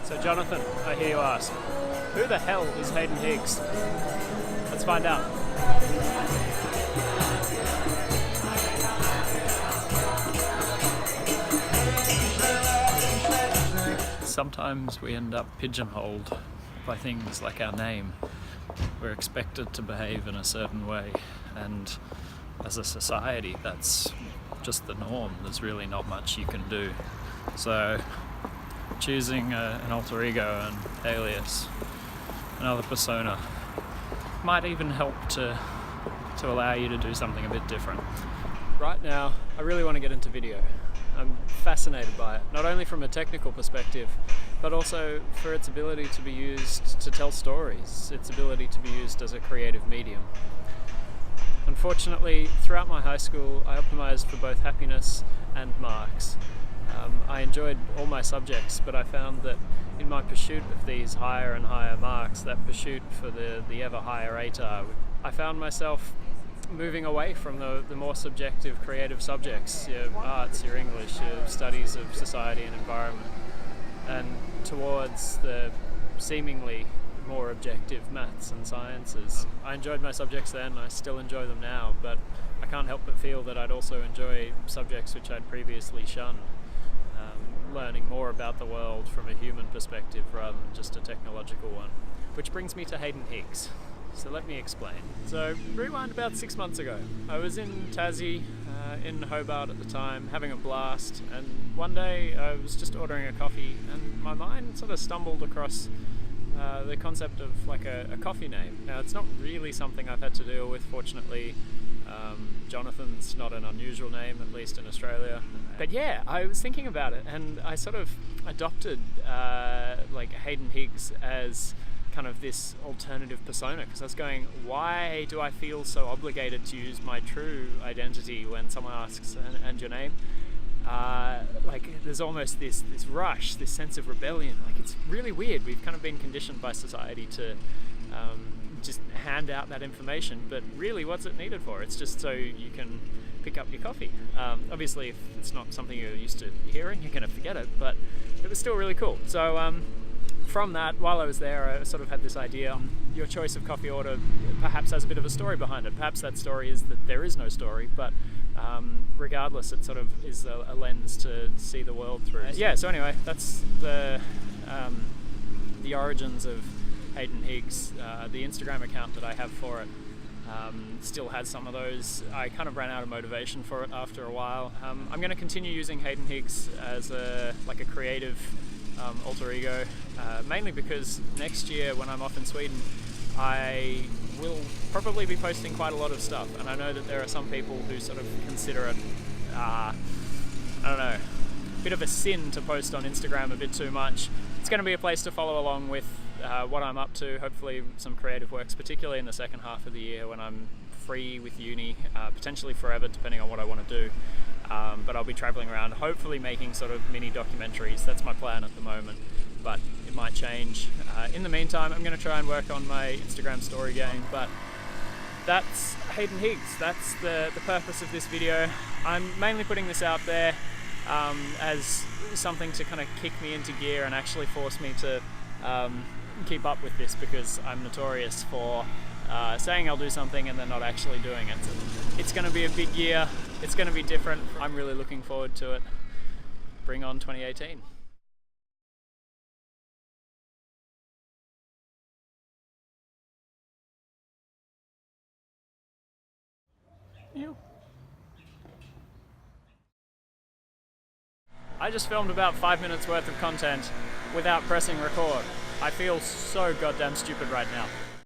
So Jonathan, I hear you ask, who the hell is Haden Higgs? Let's find out. Sometimes we end up pigeonholed by things like our name. We're expected to behave in a certain way, and as a society that's just the norm. There's really not much you can do. So choosing an alter ego, an alias, another persona might even help to allow you to do something a bit different. Right now, I really want to get into video. I'm fascinated by it, not only from a technical perspective, but also for its ability to be used to tell stories, its ability to be used as a creative medium. Unfortunately, throughout my high school, I optimized for both happiness and marks. I enjoyed all my subjects, but I found that in my pursuit of these higher and higher marks, that pursuit for the ever higher ATAR, I found myself moving away from the more subjective creative subjects, your arts, your English, your studies of society and environment, and towards the seemingly more objective maths and sciences. I enjoyed my subjects then, I still enjoy them now, but I can't help but feel that I'd also enjoy subjects which I'd previously shunned. Learning more about the world from a human perspective rather than just a technological one. Which brings me to Haden Higgs. So let me explain. So rewind about 6 months ago. I was in Tassie, in Hobart at the time, having a blast, and one day I was just ordering a coffee and my mind sort of stumbled across the concept of like a coffee name. Now it's not really something I've had to deal with, fortunately. Jonathan's not an unusual name, at least in Australia. But yeah, I was thinking about it and I sort of adopted like Haden Higgs as kind of this alternative persona, because I was going, why do I feel so obligated to use my true identity when someone asks, and your name? Like there's almost this rush, this sense of rebellion. Like it's really weird. We've kind of been conditioned by society to just hand out that information, but really what's it needed for? It's just so you can pick up your coffee. Obviously if it's not something you're used to hearing, you're gonna forget it, but it was still really cool. So from that, while I was there, I sort of had this idea, your choice of coffee order perhaps has a bit of a story behind it. Perhaps that story is that there is no story, but regardless, it sort of is a lens to see the world through. Yeah, so anyway, that's the origins of Haden Higgs. The Instagram account that I have for it still has some of those. I kind of ran out of motivation for it after a while. I'm going to continue using Haden Higgs as a creative alter ego, mainly because next year when I'm off in Sweden, I will probably be posting quite a lot of stuff, and I know that there are some people who sort of consider it, I don't know, a bit of a sin to post on Instagram a bit too much. It's going to be a place to follow along with what I'm up to, hopefully some creative works, particularly in the second half of the year when I'm free with uni, potentially forever depending on what I want to do. But I'll be traveling around, hopefully making sort of mini documentaries. That's my plan at the moment, but it might change. In the meantime, I'm going to try and work on my Instagram story game, but that's Haden Higgs. That's the purpose of this video. I'm mainly putting this out there as something to kind of kick me into gear and actually force me to keep up with this, because I'm notorious for saying I'll do something and then not actually doing it. It's going to be a big year. It's going to be different. I'm really looking forward to it. Bring on 2018. I just filmed about 5 minutes worth of content without pressing record. I feel so goddamn stupid right now.